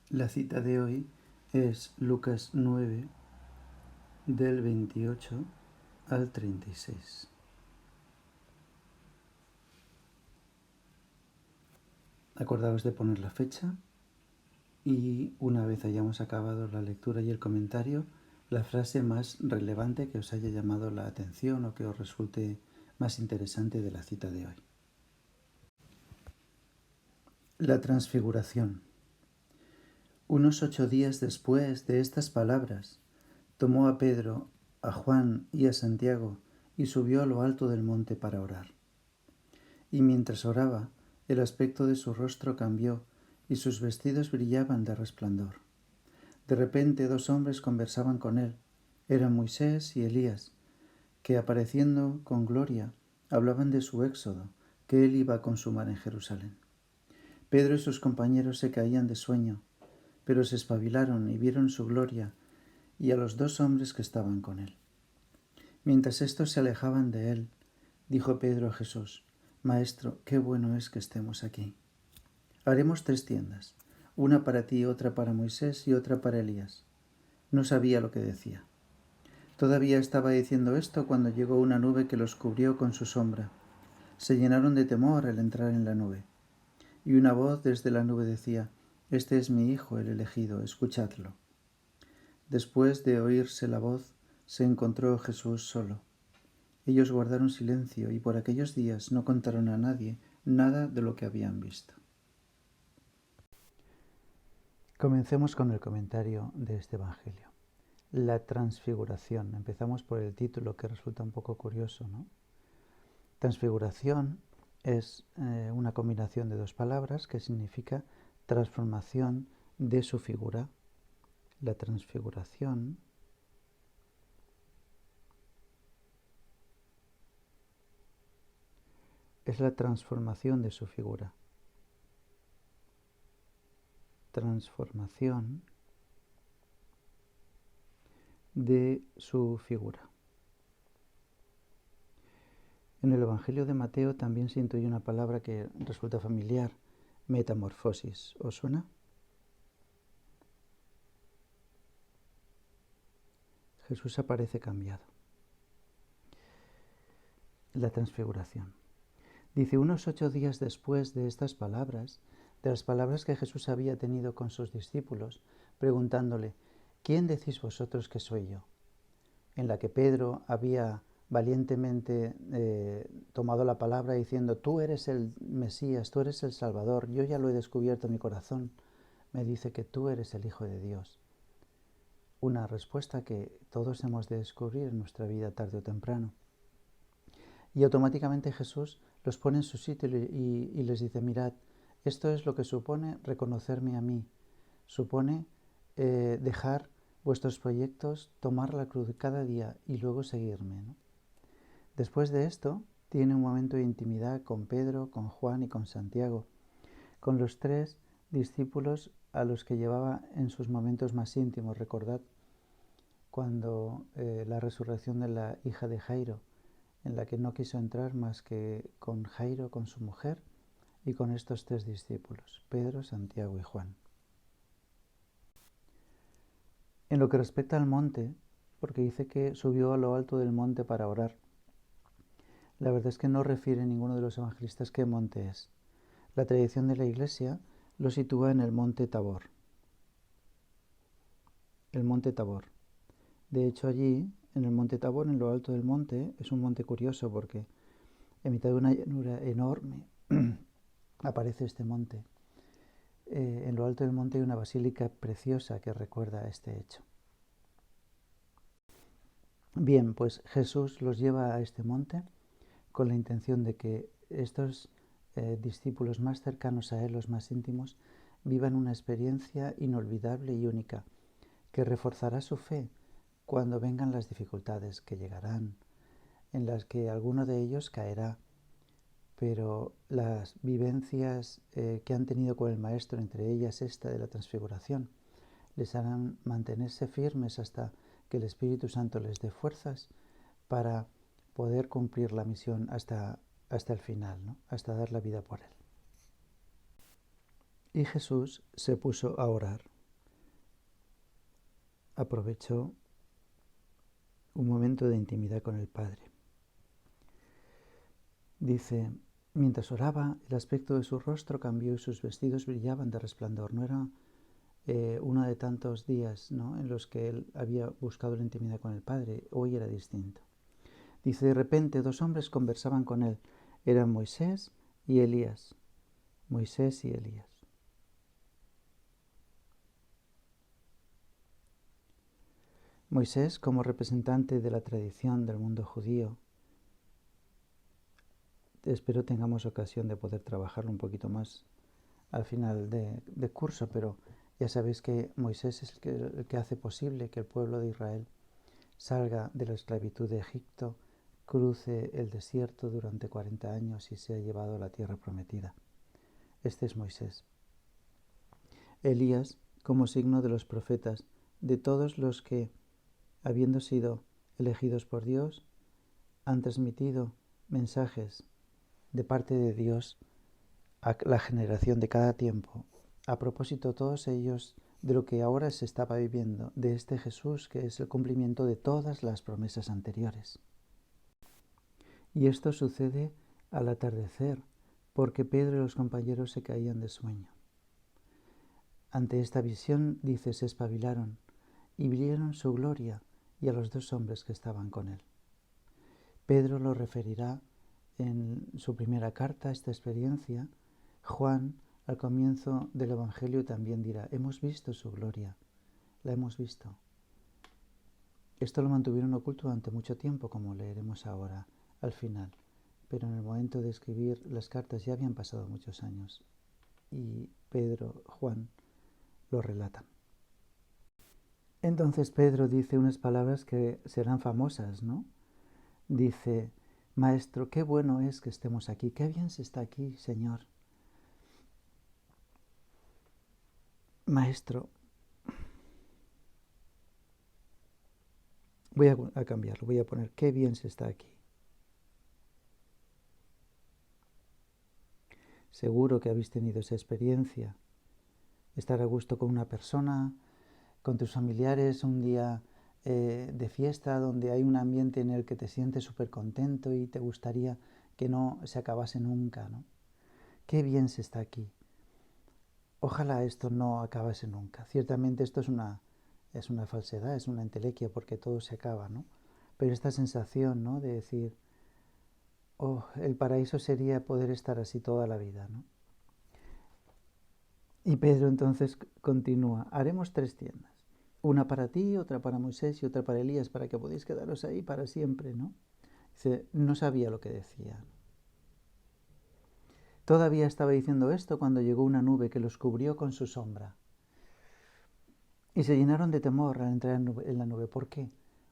La cita de hoy es Lucas 9, del 28 al 36. Acordaos de poner la fecha y una vez hayamos acabado la lectura y el comentario, la frase más relevante que os haya llamado la atención o que os resulte más interesante de la cita de hoy. La transfiguración. Unos 8 días después de estas palabras, tomó a Pedro, a Juan y a Santiago y subió a lo alto del monte para orar. Y mientras oraba, el aspecto de su rostro cambió y sus vestidos brillaban de resplandor. De repente 2 hombres conversaban con él. Eran Moisés y Elías, que apareciendo con gloria, hablaban de su éxodo, que él iba a consumar en Jerusalén. Pedro y sus compañeros se caían de sueño, pero se espabilaron y vieron su gloria y a los 2 hombres que estaban con él. Mientras estos se alejaban de él, dijo Pedro a Jesús: Maestro, qué bueno es que estemos aquí. Haremos 3 tiendas, una para ti, otra para Moisés y otra para Elías. No sabía lo que decía. Todavía estaba diciendo esto cuando llegó una nube que los cubrió con su sombra. Se llenaron de temor al entrar en la nube. Y una voz desde la nube decía: Este es mi Hijo, el elegido, escuchadlo. Después de oírse la voz, se encontró Jesús solo. Ellos guardaron silencio y por aquellos días no contaron a nadie nada de lo que habían visto. Comencemos con el comentario de este Evangelio. La transfiguración. Empezamos por el título, que resulta un poco curioso, ¿no? Transfiguración es una combinación de 2 palabras que significa transformación de su figura. La transfiguración es la transformación de su figura. Transformación de su figura. En el Evangelio de Mateo también se intuye una palabra que resulta familiar: metamorfosis. ¿Os suena? Jesús aparece cambiado. La transfiguración. Dice: unos 8 días después de estas palabras, de las palabras que Jesús había tenido con sus discípulos, preguntándole: ¿quién decís vosotros que soy yo? En la que Pedro había valientemente tomado la palabra diciendo: tú eres el Mesías, tú eres el Salvador, yo ya lo he descubierto en mi corazón, me dice que tú eres el Hijo de Dios. Una respuesta que todos hemos de descubrir en nuestra vida tarde o temprano. Y automáticamente Jesús los pone en su sitio y les dice: mirad, esto es lo que supone reconocerme a mí, supone dejar vuestros proyectos, tomar la cruz cada día y luego seguirme, ¿no? Después de esto, tiene un momento de intimidad con Pedro, con Juan y con Santiago, con los 3 discípulos a los que llevaba en sus momentos más íntimos. Recordad cuando la resurrección de la hija de Jairo, en la que no quiso entrar más que con Jairo, con su mujer, y con estos 3 discípulos, Pedro, Santiago y Juan. En lo que respecta al monte, porque dice que subió a lo alto del monte para orar, la verdad es que no refiere ninguno de los evangelistas qué monte es. La tradición de la Iglesia lo sitúa en el monte Tabor. El monte Tabor. De hecho, allí, en el monte Tabor, en lo alto del monte, es un monte curioso porque en mitad de una llanura enorme aparece este monte. En lo alto del monte hay una basílica preciosa que recuerda este hecho. Bien, pues Jesús los lleva a este monte con la intención de que estos discípulos más cercanos a él, los más íntimos, vivan una experiencia inolvidable y única, que reforzará su fe cuando vengan las dificultades que llegarán, en las que alguno de ellos caerá, pero las vivencias que han tenido con el Maestro, entre ellas esta de la transfiguración, les harán mantenerse firmes hasta que el Espíritu Santo les dé fuerzas para poder cumplir la misión hasta el final, ¿no? Hasta dar la vida por él. Y Jesús se puso a orar. aprovechó un momento de intimidad con el Padre. Dice, mientras oraba, el aspecto de su rostro cambió y sus vestidos brillaban de resplandor. No era uno de tantos días, ¿no?, en los que él había buscado la intimidad con el Padre. Hoy era distinto. Dice, de repente 2 hombres conversaban con él. Eran Moisés y Elías. Moisés y Elías. Moisés, como representante de la tradición del mundo judío, espero tengamos ocasión de poder trabajarlo un poquito más al final de curso, pero ya sabéis que Moisés es el que hace posible que el pueblo de Israel salga de la esclavitud de Egipto, cruce el desierto durante 40 años y sea llevado a la tierra prometida. Este es Moisés. Elías, como signo de los profetas, de todos los que, habiendo sido elegidos por Dios, han transmitido mensajes de parte de Dios a la generación de cada tiempo. A propósito, todos ellos de lo que ahora se estaba viviendo, de este Jesús que es el cumplimiento de todas las promesas anteriores. Y esto sucede al atardecer, porque Pedro y los compañeros se caían de sueño. Ante esta visión, dice, se espabilaron y vieron su gloria y a los 2 hombres que estaban con él. Pedro lo referirá en su primera carta, esta experiencia. Juan, al comienzo del Evangelio, también dirá, hemos visto su gloria, la hemos visto. Esto lo mantuvieron oculto durante mucho tiempo, como leeremos ahora al final, pero en el momento de escribir las cartas ya habían pasado muchos años y Pedro, Juan, lo relatan. Entonces Pedro dice unas palabras que serán famosas, ¿no? Dice, Maestro, qué bueno es que estemos aquí, qué bien se está aquí, Señor. Maestro, voy a cambiarlo, voy a poner, qué bien se está aquí. Seguro que habéis tenido esa experiencia, estar a gusto con una persona, con tus familiares, un día de fiesta donde hay un ambiente en el que te sientes súper contento y te gustaría que no se acabase nunca, ¿no? Qué bien se está aquí. Ojalá esto no acabase nunca. Ciertamente esto es una falsedad, es una entelequia porque todo se acaba, ¿no? Pero esta sensación, ¿no?, de decir, oh, el paraíso sería poder estar así toda la vida, ¿no? Y Pedro entonces continúa, haremos 3 tiendas, una para ti, otra para Moisés y otra para Elías, para que podáis quedaros ahí para siempre, ¿no? Dice, no sabía lo que decía. Todavía estaba diciendo esto cuando llegó una nube que los cubrió con su sombra. Y se llenaron de temor al entrar en la nube. ¿Por qué?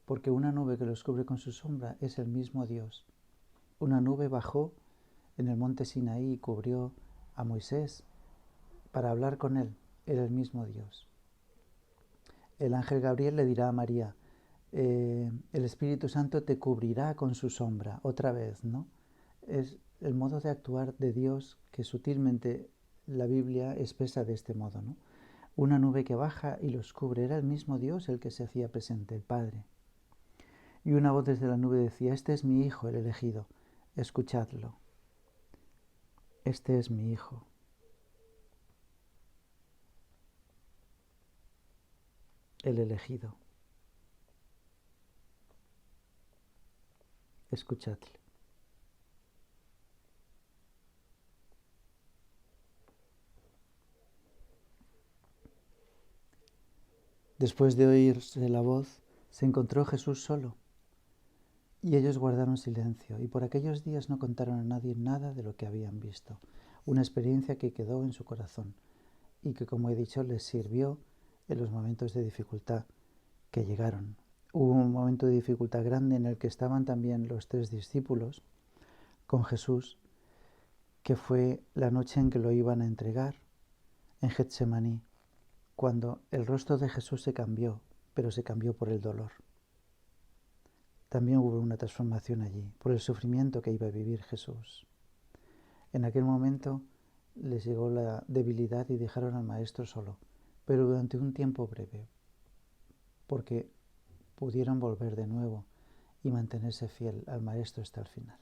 Porque una nube que los cubre con su sombra es el mismo Dios. Una nube bajó en el monte Sinaí y cubrió a Moisés para hablar con él. Era el mismo Dios. El ángel Gabriel le dirá a María, el Espíritu Santo te cubrirá con su sombra. Otra vez, ¿no? Es el modo de actuar de Dios que sutilmente la Biblia expresa de este modo, ¿no? Una nube que baja y los cubre. Era el mismo Dios el que se hacía presente, el Padre. Y una voz desde la nube decía, este es mi Hijo, el elegido, escuchadlo. Este es mi Hijo. El elegido. Escuchadle. Después de oírse la voz, se encontró Jesús solo. Y ellos guardaron silencio, y por aquellos días no contaron a nadie nada de lo que habían visto. Una experiencia que quedó en su corazón y que, como he dicho, les sirvió en los momentos de dificultad que llegaron. Hubo un momento de dificultad grande en el que estaban también los 3 discípulos con Jesús, que fue la noche en que lo iban a entregar en Getsemaní, cuando el rostro de Jesús se cambió, pero se cambió por el dolor. También hubo una transformación allí, por el sufrimiento que iba a vivir Jesús. En aquel momento les llegó la debilidad y dejaron al Maestro solo, pero durante un tiempo breve, porque pudieron volver de nuevo y mantenerse fiel al Maestro hasta el final.